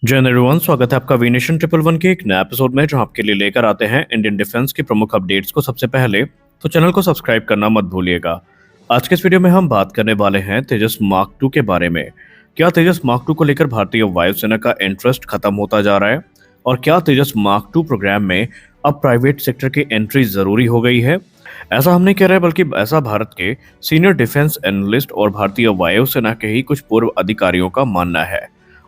जय हिंद एवरीवन, स्वागत है आपका वी नेशन ट्रिपल वन के एक नए एपिसोड में, जो आपके लिए लेकर आते हैं इंडियन डिफेंस की प्रमुख अपडेट्स को सबसे पहले। तो चैनल को सब्सक्राइब करना मत भूलिएगा। आज के इस वीडियो में हम बात करने वाले हैं तेजस मार्क 2 के बारे में। क्या तेजस मार्क 2 को लेकर भारतीय वायुसेना का इंटरेस्ट खत्म होता जा रहा है, और क्या तेजस मार्क 2 प्रोग्राम में अब प्राइवेट सेक्टर की एंट्री जरूरी हो गई है? ऐसा हम नहीं कह रहे, बल्कि ऐसा भारत के सीनियर डिफेंस एनालिस्ट और भारतीय वायुसेना के ही कुछ पूर्व अधिकारियों का मानना है।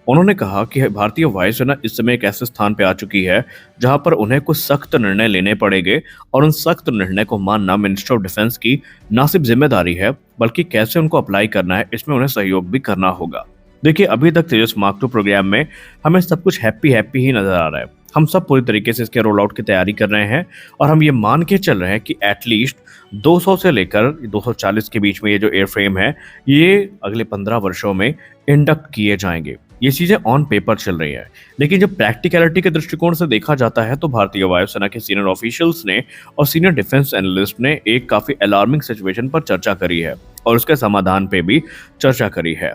उन्होंने कहा कि भारतीय वायुसेना इस समय एक ऐसे स्थान पर आ चुकी है जहां पर उन्हें कुछ सख्त निर्णय लेने पड़ेंगे, और उन सख्त निर्णय को मानना मिनिस्टर ऑफ डिफेंस की ना सिर्फ जिम्मेदारी है, बल्कि कैसे उनको अप्लाई करना है, इसमें उन्हें सहयोग भी करना होगा। देखिए, अभी तक तेजस मार्क 2 प्रोग्राम में हमें सब कुछ हैप्पी हैप्पी ही नजर आ रहा है। हम सब पूरी तरीके से इसके रोल आउट की तैयारी कर रहे हैं, और हम ये मान के चल रहे हैं कि एटलीस्ट 200 से लेकर 240 के बीच में ये जो एयरफ्रेम है, ये अगले 15 वर्षों में इंडक्ट किए जाएंगे। ये चीजें ऑन पेपर चल रही है, लेकिन जब प्रैक्टिकलिटी के दृष्टिकोण से देखा जाता है तो भारतीय वायुसेना के सीनियर ऑफिशियल्स ने और सीनियर डिफेंस एनालिस्ट ने एक काफी अलार्मिंग सिचुएशन पर चर्चा करी है, और उसके समाधान पे भी चर्चा करी है।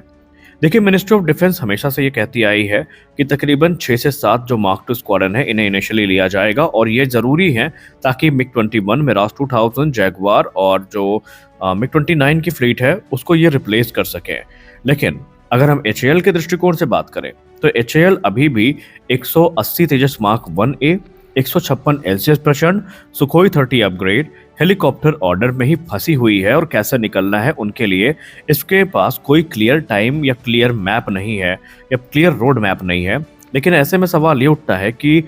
देखिए, मिनिस्ट्री ऑफ डिफेंस हमेशा से ये कहती आई है कि तकरीबन 6 से 7 जो मार्क 2 स्क्वाड्रन है, इन्हें इनिशियली लिया जाएगा, और ये जरूरी है ताकि मिग 21 मिराज 2000 जैगवार और जो मिग 29 की फ्लीट है उसको ये रिप्लेस कर सके। लेकिन अगर हम HAL के दृष्टिकोण से बात करें तो HAL अभी भी 180 तेजस मार्क 1A, 156 LCS प्रचंड, सुखोई 30 अपग्रेड हेलीकॉप्टर ऑर्डर में ही फंसी हुई है, और कैसे निकलना है उनके लिए इसके पास कोई क्लियर टाइम या क्लियर मैप नहीं है, या क्लियर रोड मैप नहीं है। लेकिन ऐसे में सवाल ये उठता है कि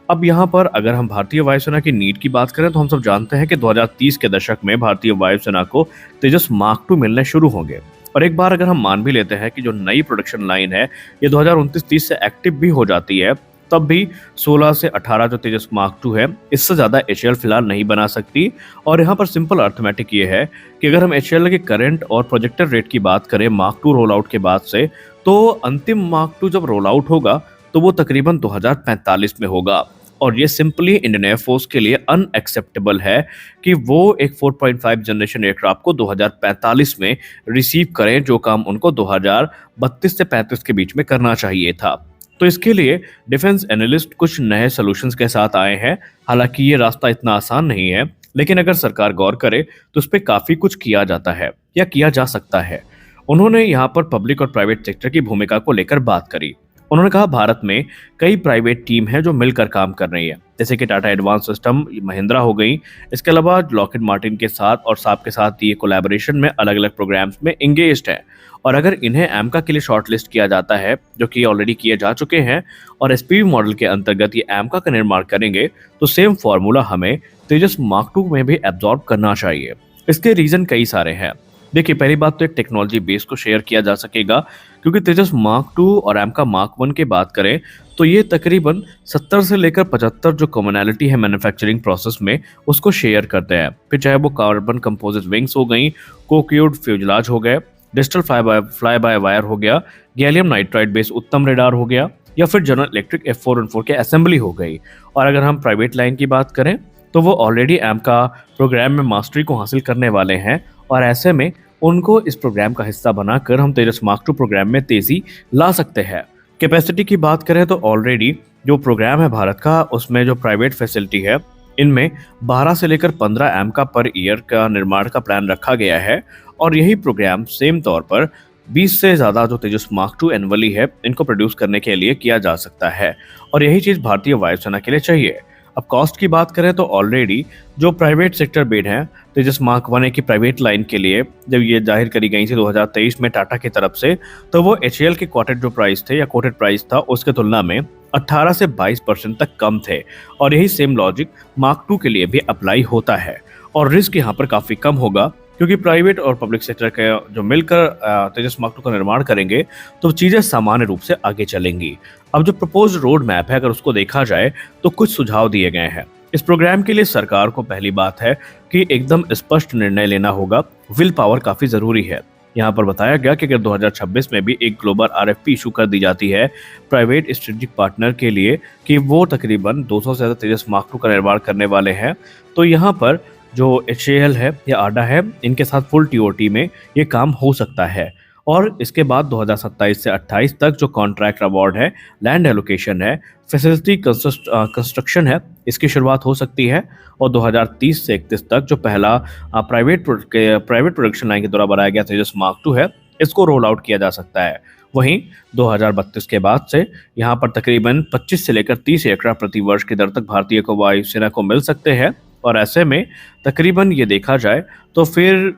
अब यहाँ पर अगर हम भारतीय वायुसेना की नीड की बात करें तो हम सब जानते हैं कि 2030 के दशक में भारतीय वायुसेना को तेजस मार्क 2 मिलने शुरू होंगे। और एक बार अगर हम मान भी लेते हैं कि जो नई प्रोडक्शन लाइन है ये 2029-30 से एक्टिव भी हो जाती है, तब भी 16 से 18 जो तेजस मार्क 2 है, इससे ज़्यादा HAL फिलहाल नहीं बना सकती। और यहाँ पर सिंपल अर्थमेटिक ये है कि अगर हम HAL के करंट और प्रोजेक्टेड रेट की बात करें मार्क 2 रोल आउट के बाद से, तो अंतिम मार्क 2 जब रोल आउट होगा तो वो तकरीबन 2045 में होगा। और ये सिंपली इंडियन एयरफोर्स के लिए अनएक्सेप्टेबल है कि वो एक 4.5 जनरेशन एयरक्राफ्ट को 2045 में रिसीव करें, जो काम उनको 2032 से 35 के बीच में करना चाहिए था। तो इसके लिए डिफेंस एनालिस्ट कुछ नए सॉल्यूशंस के साथ आए हैं। हालांकि ये रास्ता इतना आसान नहीं है, लेकिन अगर सरकार गौर करे तो उस पर काफी कुछ किया जाता है या किया जा सकता है। उन्होंने यहाँ पर पब्लिक और प्राइवेट सेक्टर की भूमिका को लेकर बात करी। उन्होंने कहा भारत में कई प्राइवेट टीम है जो मिलकर काम कर रही है, जैसे कि टाटा एडवांस सिस्टम, महिंद्रा हो गई। इसके अलावा लॉकहीड मार्टिन के साथ और साप के साथ ये कोलैबोरेशन में अलग अलग प्रोग्राम्स में इंगेज्ड है। और अगर इन्हें एमका के लिए शॉर्टलिस्ट किया जाता है, जो कि ऑलरेडी किए जा चुके हैं, और SPV मॉडल के अंतर्गत ये एमका का निर्माण करेंगे, तो सेम फॉर्मूला हमें तेजस मार्क 2 में भी एब्जॉर्ब करना चाहिए। इसके रीजन कई सारे हैं। देखिए, पहली बात तो एक टेक्नोलॉजी बेस को शेयर किया जा सकेगा, क्योंकि तेजस मार्क 2 और एमका मार्क 1 की बात करें तो ये तकरीबन 70 से लेकर 75 जो कॉमनैलिटी है मैन्युफैक्चरिंग प्रोसेस में, उसको शेयर करते हैं। फिर चाहे वो कार्बन कंपोजिट विंग्स हो गई, कोक्यूड फ्यूजलाज हो गए, डिजिटल फ्लाई बाय वायर हो गया, गैलियम नाइट्राइड बेस उत्तम रेडार हो गया, या फिर जनरल इलेक्ट्रिक F414 के असेंबली हो गई। और अगर हम प्राइवेट लाइन की बात करें तो वो ऑलरेडी एमका प्रोग्राम में मास्टरी को हासिल करने वाले हैं, और ऐसे में उनको इस प्रोग्राम का हिस्सा बनाकर हम तेजस मार्क 2 प्रोग्राम में तेजी ला सकते हैं। कैपेसिटी की बात करें तो ऑलरेडी जो प्रोग्राम है भारत का, उसमें जो प्राइवेट फैसिलिटी है, इनमें 12 से लेकर 15 एमका पर ईयर का निर्माण का प्लान रखा गया है। और यही प्रोग्राम सेम तौर पर 20 से ज़्यादा जो तेजस मार्क 2 एनुअली है, इनको प्रोड्यूस करने के लिए किया जा सकता है, और यही चीज़ भारतीय वायुसेना के लिए चाहिए। अब कॉस्ट की बात करें तो ऑलरेडी जो प्राइवेट सेक्टर बिड है तेजस मार्क 1A की प्राइवेट लाइन के लिए, जब ये जाहिर करी गई थी 2023 में टाटा की तरफ से, तो वो HAL के क्वार्टेड जो प्राइस थे या कोटेड प्राइस था, उसके तुलना में 18 से 22% तक कम थे। और यही सेम लॉजिक मार्क 2 के लिए भी अप्लाई होता है, और रिस्क यहाँ पर काफ़ी कम होगा, क्योंकि प्राइवेट और पब्लिक सेक्टर के जो मिलकर तेजस मार्क 2 का निर्माण करेंगे तो चीज़ें सामान्य रूप से आगे चलेंगी। अब जो प्रपोज्ड रोड मैप है, अगर उसको देखा जाए तो कुछ सुझाव दिए गए हैं। इस प्रोग्राम के लिए सरकार को पहली बात है कि एकदम स्पष्ट निर्णय लेना होगा। विल पावर काफ़ी ज़रूरी है। यहाँ पर बताया गया कि अगर 2026 में भी एक ग्लोबल RFP इशू कर दी जाती है प्राइवेट स्ट्रेटेजिक पार्टनर के लिए कि वो तकरीबन 200 से ज़्यादा तेजस मार्क 2 का निर्माण करने वाले हैं, तो यहाँ पर जो HAL है या आडा है, इनके साथ फुल TOT में ये काम हो सकता है। और इसके बाद 2027 से 28 तक जो कॉन्ट्रैक्ट अवार्ड है, लैंड एलोकेशन है, फैसिलिटी कंस्ट्रक्शन है, इसकी शुरुआत हो सकती है। और 2030 से 31 तक जो पहला प्राइवेट प्रोडक्शन लाइन के द्वारा बनाया गया तेजस मार्क 2 है, इसको रोल आउट किया जा सकता है। वहीं 2032 के बाद से यहाँ पर तकरीबन 25 से लेकर 30 एयरक्राफ्ट प्रति वर्ष की दर तक भारतीय को वायुसेना को मिल सकते हैं। और ऐसे में तकरीबन ये देखा जाए तो फिर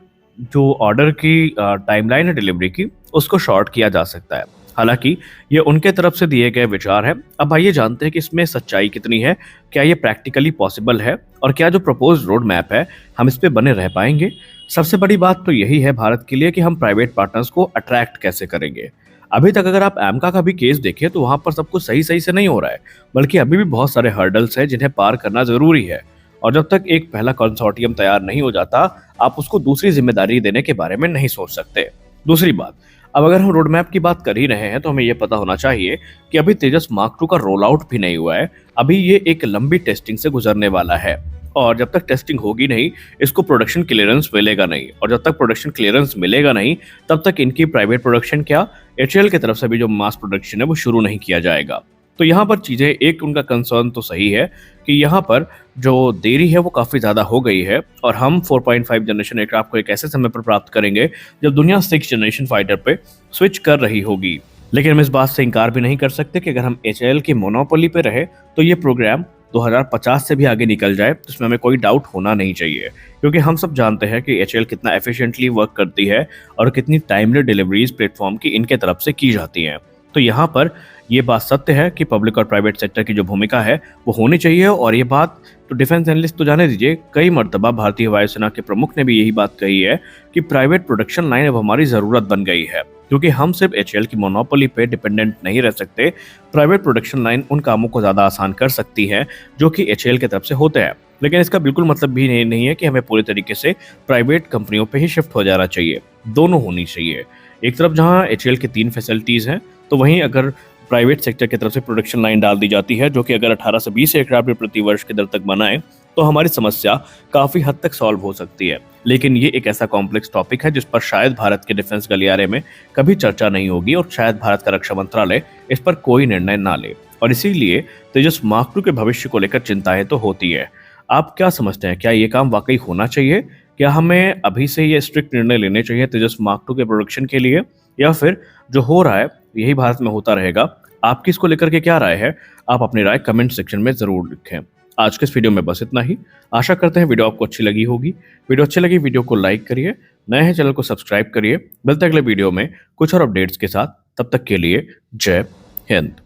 जो ऑर्डर की टाइमलाइन है डिलीवरी की, उसको शॉर्ट किया जा सकता है। हालांकि ये उनके तरफ से दिए गए विचार है। अब आइए जानते हैं कि इसमें सच्चाई कितनी है, क्या ये प्रैक्टिकली पॉसिबल है और क्या जो प्रपोज रोड मैप है हम इस पे बने रह पाएंगे। सबसे बड़ी बात तो यही है भारत के लिए कि हम प्राइवेट पार्टनर्स को अट्रैक्ट कैसे करेंगे। अभी तक अगर आप एमका का भी केस देखें तो वहां पर सब कुछ सही सही से नहीं हो रहा है, बल्कि अभी भी बहुत सारे हर्डल्स हैं जिन्हें पार करना जरूरी है। और जब तक एक पहला कंसोर्टियम तैयार नहीं हो जाता, आप उसको दूसरी जिम्मेदारी देने के बारे में नहीं सोच सकते। दूसरी बात, अब अगर हम रोड मैप की बात कर ही रहे हैं तो हमें यह पता होना चाहिए कि अभी तेजस मार्क 2 का रोल आउट भी नहीं हुआ है। अभी ये एक लंबी टेस्टिंग से गुजरने वाला है और जब तक टेस्टिंग होगी नहीं, इसको प्रोडक्शन क्लियरेंस मिलेगा नहीं। और जब तक प्रोडक्शन क्लियरेंस मिलेगा नहीं, तब तक इनकी प्राइवेट प्रोडक्शन क्या, एचएएल की तरफ से भी जो मास प्रोडक्शन है वो शुरू नहीं किया जाएगा। तो यहाँ पर चीजें, एक उनका कंसर्न तो सही है कि यहाँ पर जो देरी है वो काफी ज्यादा हो गई है और हम 4.5 जनरेशन एयरक्राफ्ट को एक ऐसे समय पर प्राप्त करेंगे जब दुनिया 6 जनरेशन फाइटर पे स्विच कर रही होगी। लेकिन हम इस बात से इनकार भी नहीं कर सकते कि अगर हम एचएएल की मोनोपोली पे रहे तो ये प्रोग्राम 2050 से भी आगे निकल जाए, तो इसमें हमें कोई डाउट होना नहीं चाहिए। क्योंकि हम सब जानते हैं कि एचएएल कितना एफिशिएंटली वर्क करती है और कितनी टाइमली डिलीवरीज प्लेटफॉर्म की इनके तरफ से की जाती हैं। तो यहाँ पर ये बात सत्य है कि पब्लिक और प्राइवेट सेक्टर की जो भूमिका है वो होनी चाहिए। और ये बात तो डिफेंस एनालिस्ट तो जाने दीजिए, कई मर्तबा भारतीय वायुसेना के प्रमुख ने भी यही बात कही है कि प्राइवेट प्रोडक्शन लाइन अब हमारी जरूरत बन गई है, क्योंकि हम सिर्फ एचएएल की मोनोपोली पे डिपेंडेंट नहीं रह सकते। प्राइवेट प्रोडक्शन लाइन उन कामों को ज्यादा आसान कर सकती है जो कि एचएएल की तरफ से होते हैं। लेकिन इसका बिल्कुल मतलब भी नहीं है कि हमें पूरी तरीके से प्राइवेट कंपनियों पे ही शिफ्ट हो जाना चाहिए। दोनों होनी चाहिए। एक तरफ जहां एचएएल की 3 फैसिलिटीज हैं, तो वहीं अगर प्राइवेट सेक्टर की तरफ से प्रोडक्शन लाइन डाल दी जाती है जो कि अगर 18 से 20 एयरक्राफ्ट प्रति वर्ष की दर तक बनाए, तो हमारी समस्या काफी हद तक सॉल्व हो सकती है। लेकिन ये एक ऐसा कॉम्प्लेक्स टॉपिक है जिस पर शायद भारत के डिफेंस गलियारे में कभी चर्चा नहीं होगी और शायद भारत का रक्षा मंत्रालय इस पर कोई निर्णय ना ले। और इसीलिए तेजस मार्क 2 के भविष्य को लेकर चिंताएं तो होती है। आप क्या समझते हैं, क्या ये काम वाकई होना चाहिए? क्या हमें अभी से ये स्ट्रिक्ट निर्णय लेने चाहिए तेजस मार्क 2 के प्रोडक्शन के लिए, या फिर जो हो रहा है यही भारत में होता रहेगा? आपकी इसको लेकर के क्या राय है? आप अपनी राय कमेंट सेक्शन में जरूर लिखें। आज के इस वीडियो में बस इतना ही। आशा करते हैं वीडियो आपको अच्छी लगी होगी। वीडियो अच्छी लगी वीडियो को लाइक करिए, नए हैं चैनल को सब्सक्राइब करिए। मिलते हैं अगले वीडियो में कुछ और अपडेट्स के साथ। तब तक के लिए जय हिंद।